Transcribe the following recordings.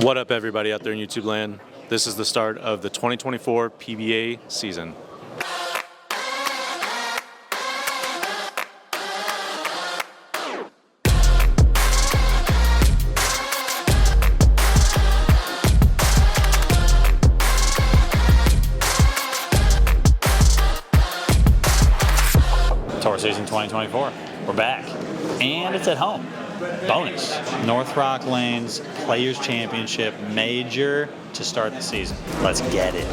What up, everybody out there in YouTube land? This is the start of the 2024 PBA season. Tour Season 2024. We're back. And it's at home. Bonus. North Rock Lanes Players Championship Major to start the season. Let's get it.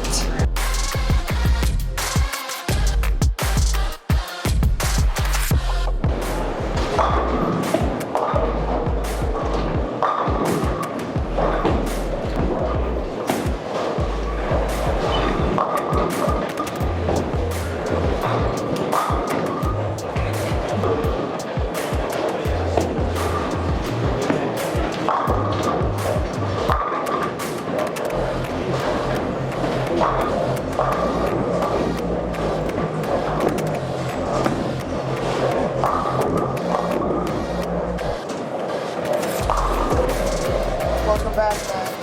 Welcome back, man.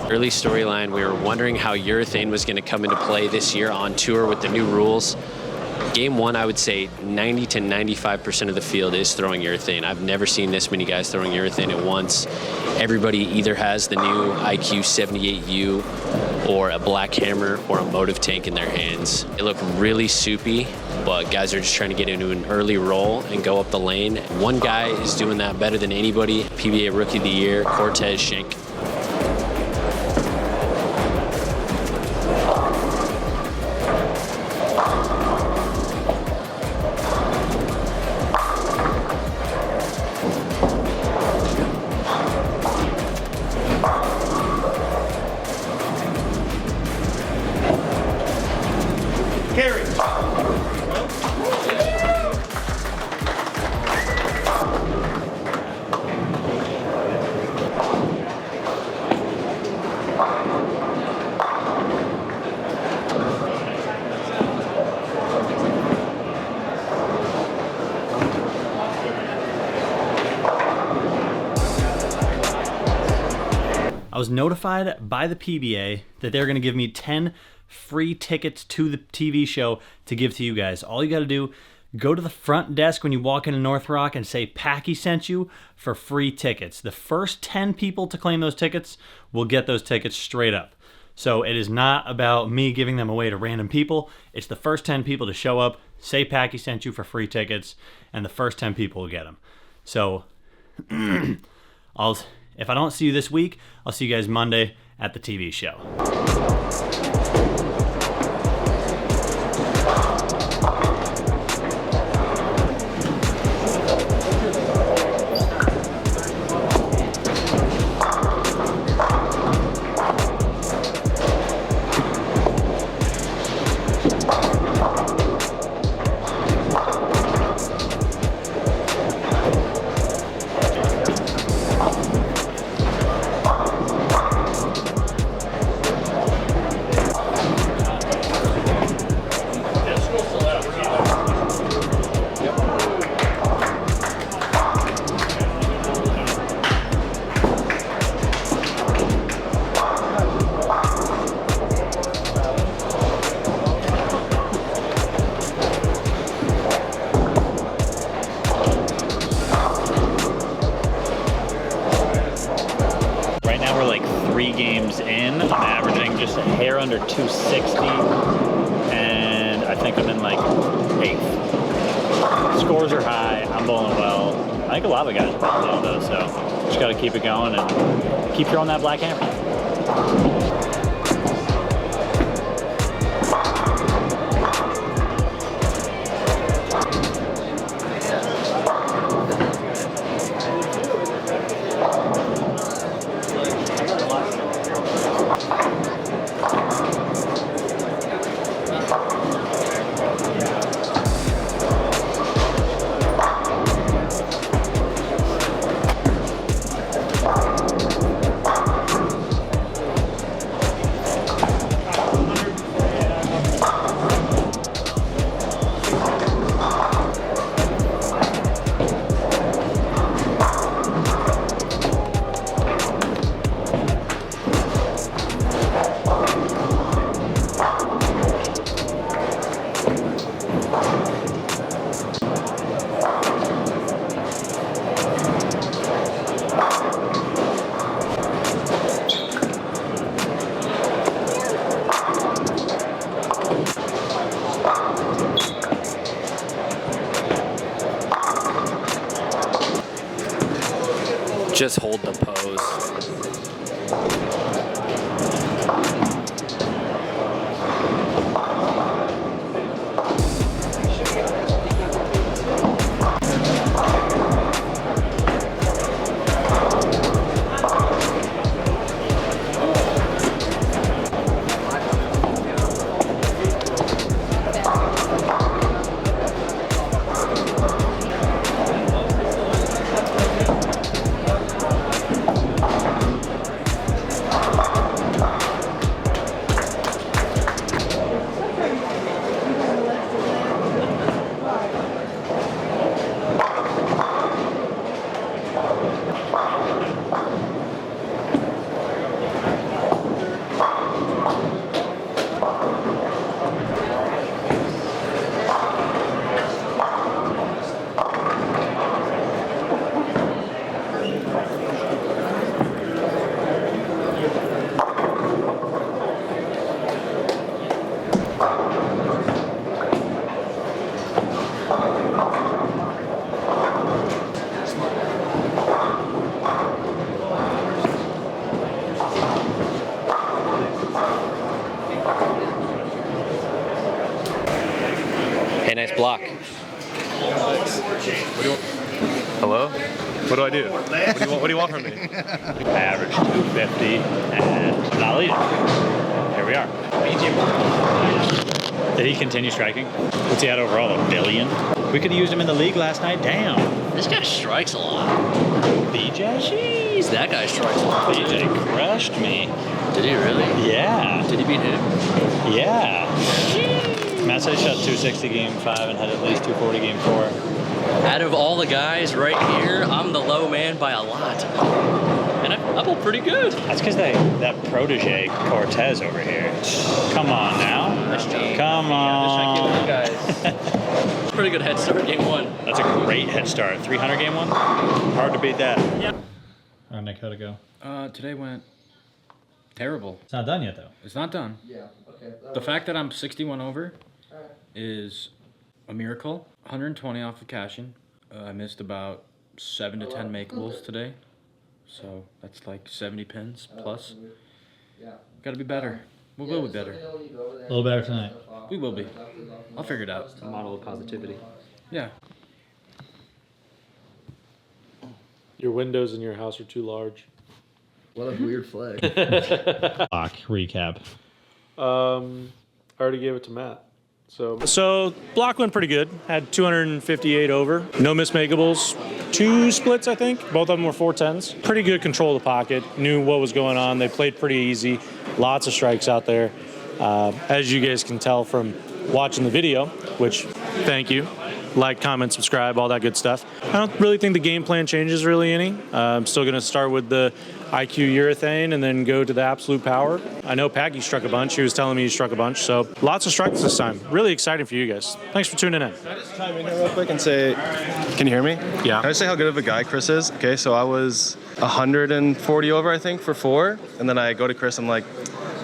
Early storyline, we were wondering how Urethane was going to come into play this year on tour with the new rules. Game one, I would say 90 to 95% of the field is throwing urethane. I've never seen this many guys throwing urethane at once. Everybody either has the new IQ 78U or a black hammer or a motive tank in their hands. It looked really soupy, but guys are just trying to get into an early roll and go up the lane. One guy is doing that better than anybody. PBA Rookie of the Year, Cortez Schenk. I was notified by the PBA that they're going to give me 10 free tickets to the TV show to give to you guys. All you got to do, go to the front desk when you walk into North Rock and say Packy sent you for free tickets. The first 10 people to claim those tickets will get those tickets straight up. So it is not about me giving them away to random people. It's the first 10 people to show up, say Packy sent you for free tickets, and the first 10 people will get them. So if I don't see you this week, I'll see you guys Monday at the TV show. In. I'm averaging just a hair under 260, and I think I'm in like 8th. Scores are high, I'm bowling well. I think a lot of the guys are bowling well though, so just got to keep it going and keep throwing that black hammer. Just hold the pose. Hey, nice block. Hello? What do I do? What do you want from me? I averaged 250 and not leading. Here we are. Did he continue striking? What's he at overall? $1 billion? We could have used him in the league last night. Damn. This guy strikes a lot. BJ? Jeez, that guy strikes a lot. BJ crushed me. Did he really? Yeah. Did he beat him? Yeah. Matt said he shot 260 game 5 and had at least 240 game 4. Out of all the guys right here, I'm the low man by a lot. And I feel pretty good. That's because that protege Cortez over here. Come on now. Nice job. Come on. Guys. Pretty good head start game 1. That's a great head start. 300 game 1? Hard to beat that. Yeah. All right, Nick, how'd it go? Today went terrible. It's not done yet, though. It's not done. Yeah, okay. The fact that I'm 61 over is a miracle. 120 off of cashing. I missed about 7 to 10 makeables today. So that's like 70 pins plus. Gotta be better. We will be better. A little better tonight. We will be. I'll figure it out. A model of positivity. Yeah. Your windows in your house are too large. What a weird flag. Block recap. I already gave it to Matt. So block went pretty good. Had 258 over. No mismakeables. 2 splits, I think. Both of them were 410s. Pretty good control of the pocket. Knew what was going on. They played pretty easy. Lots of strikes out there. As you guys can tell from watching the video, which thank you. Like, comment, subscribe, all that good stuff. I don't really think the game plan changes really any. I'm still going to start with the IQ urethane and then go to the absolute power. I know Packy struck a bunch. He was telling me he struck a bunch. So lots of strikes this time. Really exciting for you guys. Thanks for tuning in. Can I just chime in here real quick and say, can you hear me? Yeah. Can I say how good of a guy Chris is? Okay, so I was 140 over, I think, for 4. And then I go to Chris, I'm like,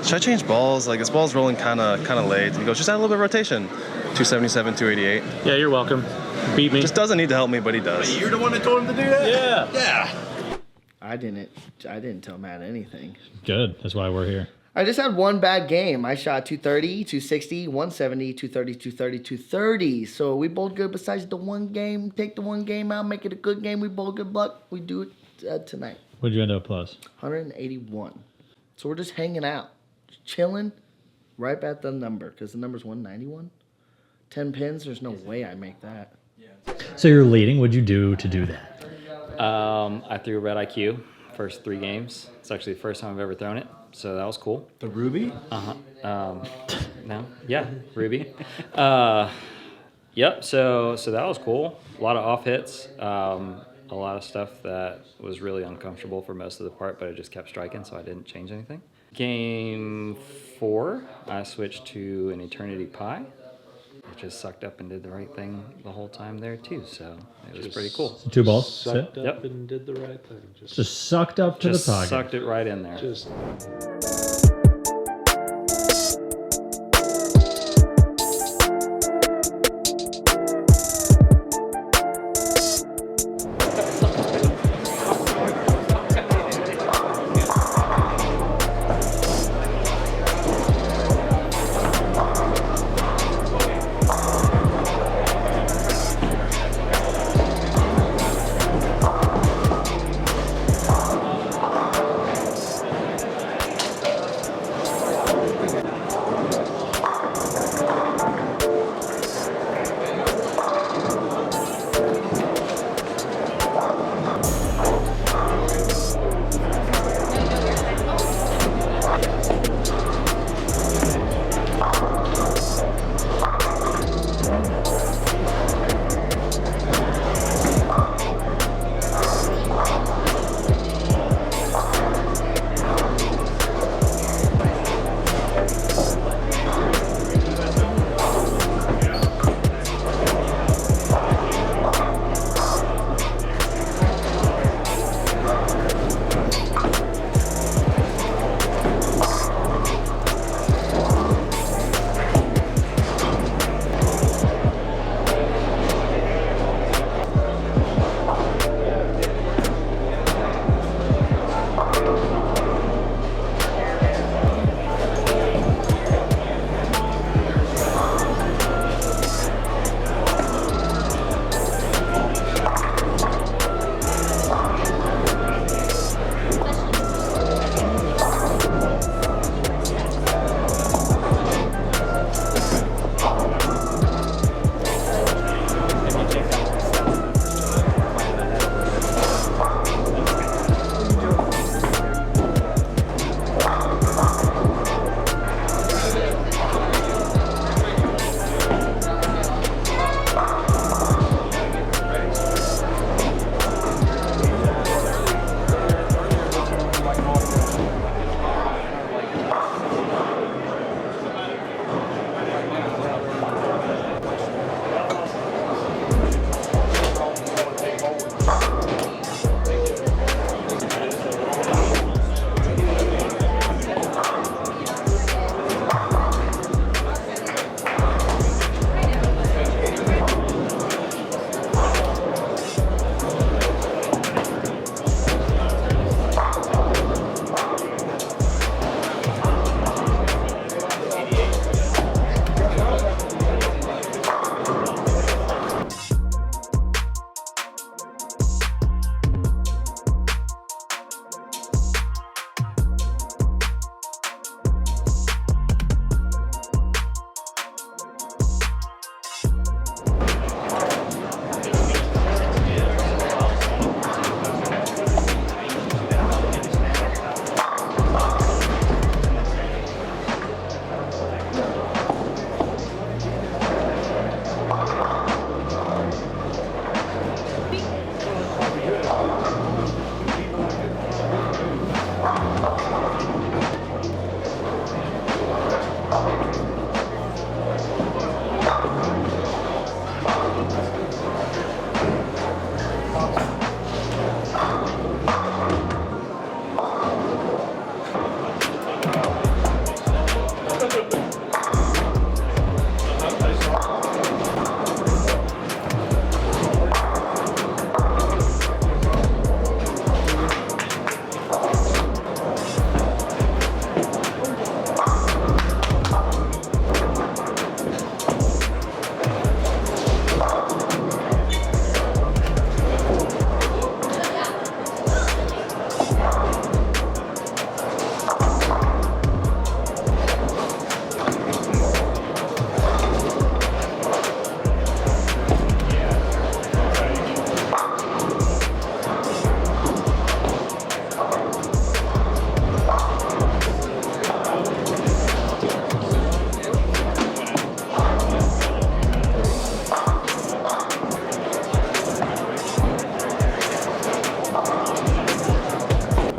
should I change balls? Like, this ball's rolling kind of late. And he goes, just add a little bit of rotation. 277, 288. Yeah, you're welcome. Beat me. Just doesn't need to help me, but he does. You're the one that told him to do that? Yeah. Yeah. I didn't tell Matt anything. Good. That's why we're here. I just had one bad game. I shot 230, 260, 170, 230, 230, 230. So we both good besides the one game. Take the one game out, make it a good game. We both good luck. We do it tonight. What'd you end up plus? 181. So we're just hanging out, just chilling right at the number because the number's 191. 10 pins, there's no way I make that. So you're leading. What'd you do to do that? I threw a red IQ first 3 games. It's actually the first time I've ever thrown it, so that was cool. The Ruby? No, yeah, Ruby. Yep. So that was cool. A lot of off hits. A lot of stuff that was really uncomfortable for most of the part, but I just kept striking, so I didn't change anything. Game 4, I switched to an Eternity Pie. It just sucked up and did the right thing the whole time there too, so it was pretty cool. 2 balls. Sucked Sit. up and did the right thing. Just sucked up to Just the pocket. sucked it right in there. Just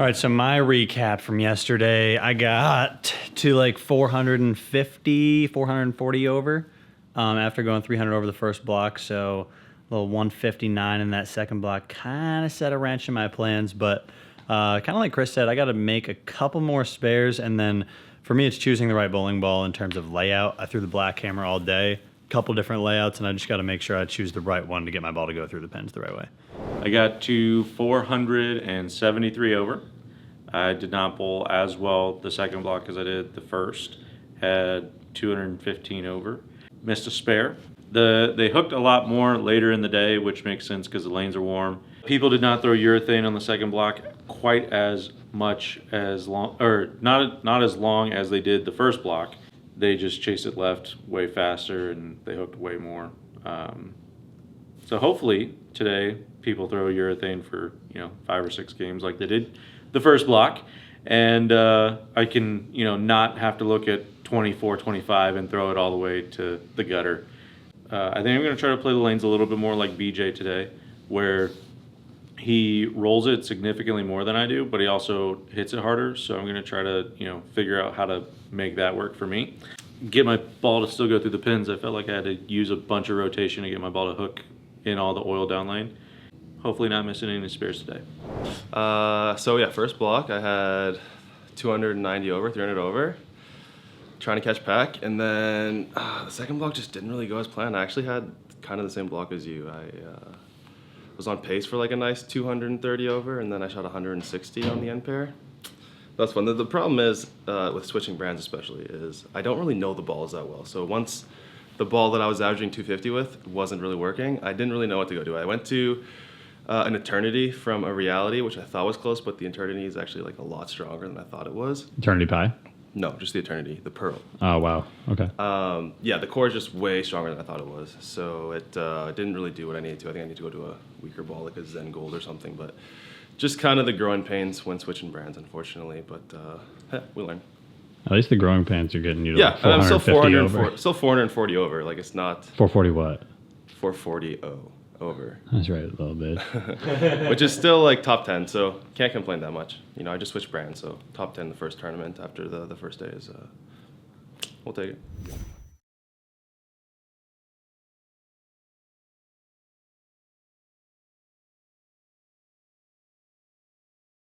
All right, so my recap from yesterday, I got to like 450, 440 over after going 300 over the first block. So a little 159 in that second block kind of set a wrench in my plans. But kind of like Chris said, I got to make a couple more spares. And then for me, it's choosing the right bowling ball in terms of layout. I threw the black hammer all day, a couple different layouts, and I just got to make sure I choose the right one to get my ball to go through the pins the right way. I got to 473 over. I did not bowl as well the second block as I did the first. Had 215 over. Missed a spare. They hooked a lot more later in the day, which makes sense because the lanes are warm. People did not throw urethane on the second block quite as much as long, or not as long as they did the first block. They just chased it left way faster and they hooked way more. So hopefully today people throw urethane for 5 or 6 games like they did the first block, and I can not have to look at 24, 25 and throw it all the way to the gutter. I think I'm going to try to play the lanes a little bit more like BJ today, where he rolls it significantly more than I do, but he also hits it harder. So I'm going to try to figure out how to make that work for me. Get my ball to still go through the pins. I felt like I had to use a bunch of rotation to get my ball to hook in all the oil down lane. Hopefully not missing any spares today. So yeah, first block I had 290 over, 300 over, trying to catch Pack, and then the second block just didn't really go as planned. I actually had kind of the same block as you. I was on pace for like a nice 230 over, and then I shot 160 on the end pair. That's fun. The problem is, with switching brands especially, is I don't really know the balls that well. So once the ball that I was averaging 250 with wasn't really working, I didn't really know what to go do. I went to an Eternity from a Reality, which I thought was close, but the Eternity is actually like a lot stronger than I thought it was. Eternity Pie? No, just the Eternity, the Pearl. Oh, wow. Okay. Yeah, the core is just way stronger than I thought it was. So it didn't really do what I needed to. I think I need to go to a weaker ball, like a Zen Gold or something. But just kind of the growing pains when switching brands, unfortunately. But we learn. At least the growing pains are getting you to like I'm still 450 over. Still 440 over. Like it's not 440 what? 440 over. That's right, a little bit. Which is still like top 10, so can't complain that much. I just switched brands, so top 10 the first tournament after the first day is, we'll take it.